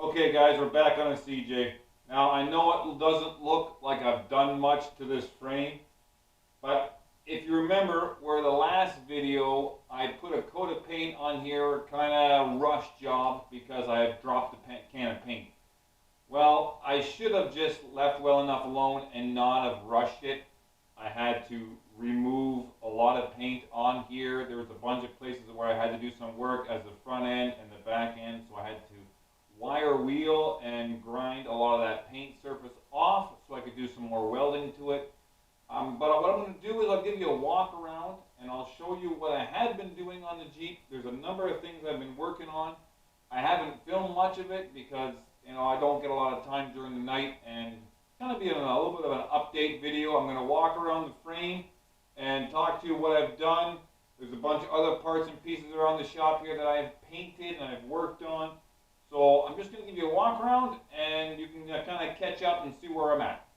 Okay guys, we're back on a CJ. Now I know it doesn't look like I've done much to this frame, but if you remember where the last video I put a coat of paint on here, kind of rush job because I had dropped the can of paint. Well, I should have just left well enough alone and not have rushed it. I had to remove a lot of paint on here. There was a bunch of places where I had to do some work as the front end and the back end, so I had to wire wheel and grind a lot of that paint surface off so I could do some more welding to it. But what I'm going to do is I'll give you a walk around and I'll show you what I had been doing on the Jeep. There's a number of things I've been working on. I haven't filmed much of it because I don't get a lot of time during the night, and kind of be a little bit of an update video. I'm going to walk around the frame and talk to you what I've done. There's a bunch of other parts and pieces around the shop here that I've painted and I've worked on. So I'm just going to give you a walk around and you can kind of catch up and see where I'm at.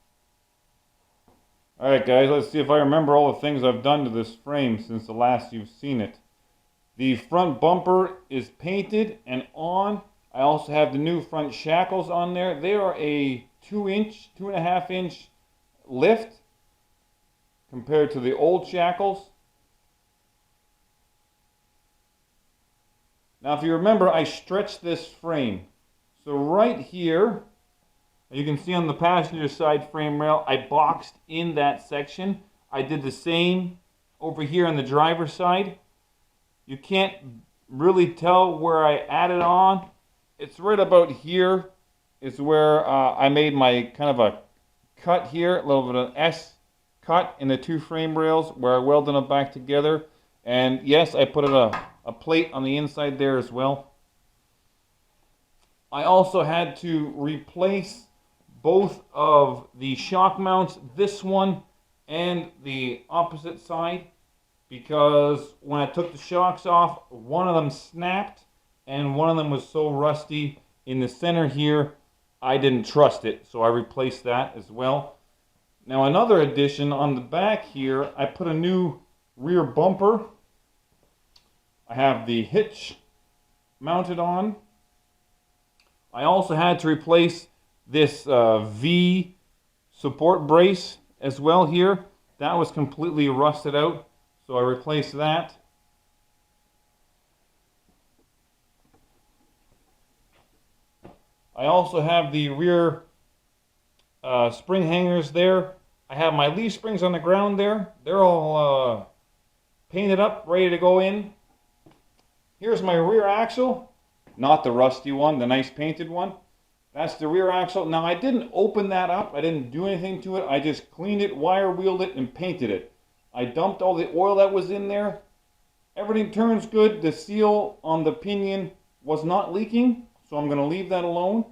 Alright guys, let's see if I remember all the things I've done to this frame since the last you've seen it. The front bumper is painted and on. I also have the new front shackles on there. They are a 2.5 inch lift compared to the old shackles. Now if you remember, I stretched this frame. So right here, you can see on the passenger side frame rail, I boxed in that section. I did the same over here on the driver's side. You can't really tell where I added on. It's right about here is where I made my kind of a cut here, a little bit of an S cut in the two frame rails where I welded them back together. And yes, I put a plate on the inside there as well. I also had to replace both of the shock mounts, this one and the opposite side, because when I took the shocks off, one of them snapped and one of them was so rusty in the center here, I didn't trust it, so I replaced that as well. Now another addition on the back here, I put a new rear bumper. I have the hitch mounted on. I also had to replace this V support brace as well here. That was completely rusted out, so I replaced that. I also have the rear spring hangers there. I have my leaf springs on the ground there. They're all painted up, ready to go in. Here's my rear axle, not the rusty one, the nice painted one. That's the rear axle. Now I didn't open that up, I didn't do anything to it. I just cleaned it, wire wheeled it, and painted it. I dumped all the oil that was in there. Everything turns good. The seal on the pinion was not leaking, so I'm going to leave that alone.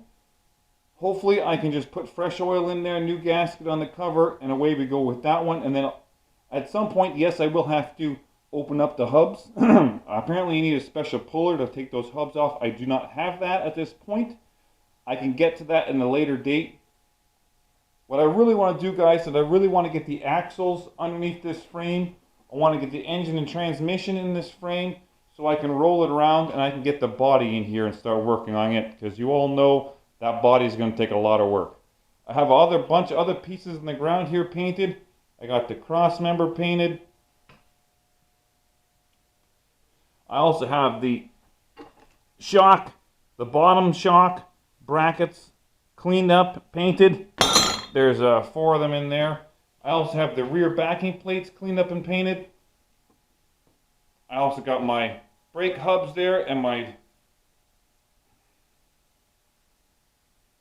Hopefully I can just put fresh oil in there, new gasket on the cover, and away we go with that one. And then at some point, yes, I will have to open up the hubs. Apparently you need a special puller to take those hubs off. I do not have that at this point. I can get to that in a later date. What I really want to do, guys, is I really want to get the axles underneath this frame. I want to get the engine and transmission in this frame so I can roll it around and I can get the body in here and start working on it, because you all know that body is going to take a lot of work. I have a bunch of other pieces in the ground here painted. I got the cross member painted. I also have the shock, the bottom shock brackets cleaned up, painted. There's 4 of them in there. I also have the rear backing plates cleaned up and painted. I also got my brake hubs there and my,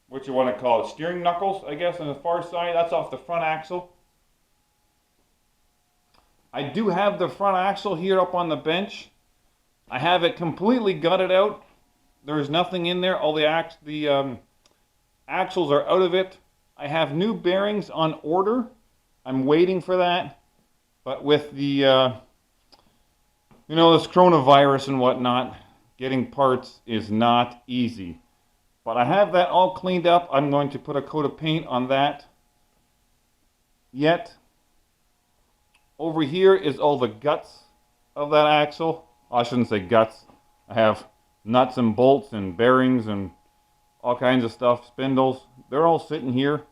what you want to call it, steering knuckles, I guess, on the far side. That's off the front axle. I do have the front axle here up on the bench. I have it completely gutted out. There's nothing in there. All the axles are out of it. I have new bearings on order. I'm waiting for that. But with the, this coronavirus and whatnot, getting parts is not easy. But I have that all cleaned up. I'm going to put a coat of paint on that. Yet, over here is all the guts of that axle. I shouldn't say guts. I have nuts and bolts and bearings and all kinds of stuff, spindles. They're all sitting here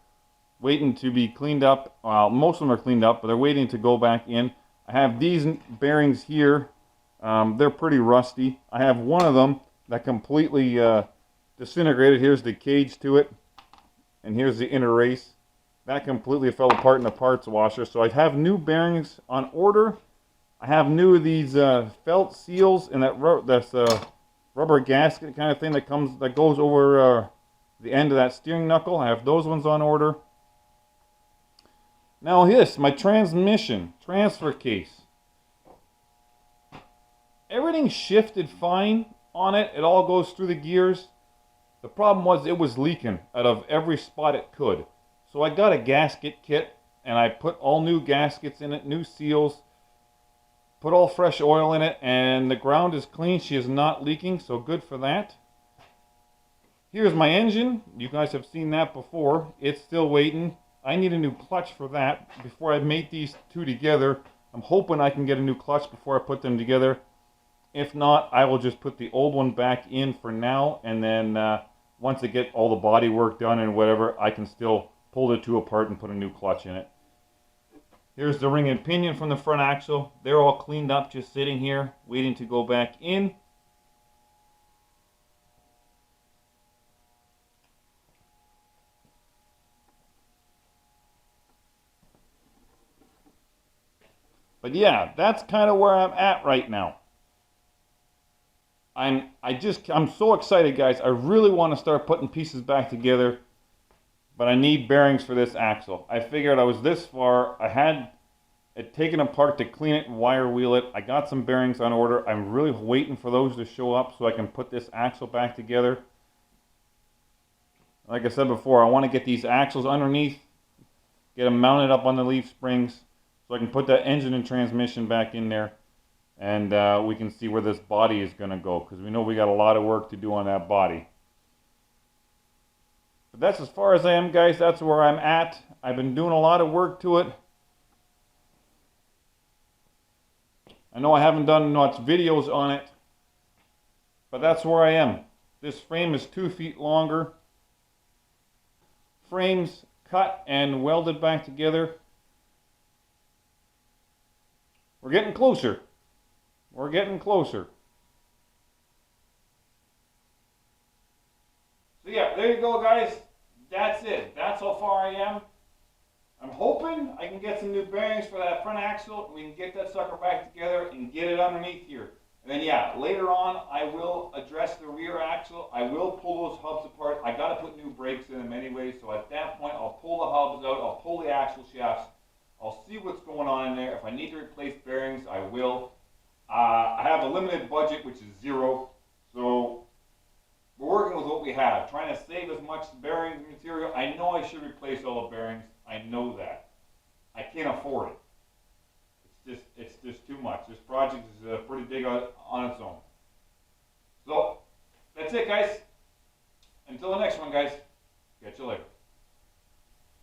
waiting to be cleaned up. Well, most of them are cleaned up, but they're waiting to go back in. I have these bearings here. They're pretty rusty. I have one of them that completely disintegrated. Here's the cage to it, and here's the inner race. That completely fell apart in the parts washer. So I have new bearings on order. I have new of these felt seals and that rubber gasket kind of thing that goes over the end of that steering knuckle. I have those ones on order. Now this, my transmission transfer case. Everything shifted fine on it. It all goes through the gears. The problem was it was leaking out of every spot it could. So I got a gasket kit and I put all new gaskets in it, new seals, put all fresh oil in it, and the ground is clean. She is not leaking, so good for that. Here's my engine. You guys have seen that before. It's still waiting. I need a new clutch for that. Before I mate these two together, I'm hoping I can get a new clutch before I put them together. If not, I will just put the old one back in for now, and then once I get all the body work done and whatever, I can still pull the two apart and put a new clutch in it. Here's the ring and pinion from the front axle. They're all cleaned up, just sitting here, waiting to go back in. But yeah, that's kind of where I'm at right now. I'm so excited, guys. I really want to start putting pieces back together, but I need bearings for this axle. I figured I was this far. I had it taken apart to clean it and wire wheel it. I got some bearings on order. I'm really waiting for those to show up so I can put this axle back together. Like I said before, I want to get these axles underneath, get them mounted up on the leaf springs so I can put that engine and transmission back in there. And we can see where this body is going to go, because we know we got a lot of work to do on that body. But that's as far as I am, guys. That's where I'm at. I've been doing a lot of work to it. I know I haven't done much videos on it, but that's where I am. This frame is 2 feet longer. Frames cut and welded back together. We're getting closer. We're getting closer. So yeah, there you go, guys. That's it. That's how far I am. I'm hoping I can get some new bearings for that front axle. We can get that sucker back together and get it underneath here. And then yeah, later on I will address the rear axle. I will pull those hubs apart. I got to put new brakes in them anyway. So at that point I'll pull the hubs out. I'll pull the axle shafts. I'll see what's going on in there. If I need to replace bearings, I will. I have a limited budget, which is zero, so we're working with what we have, trying to save as much bearing material. I know I should replace all the bearings. I know that. I can't afford it. It's just too much. This project is pretty big on its own. So that's it, guys. Until the next one, guys. Catch you later.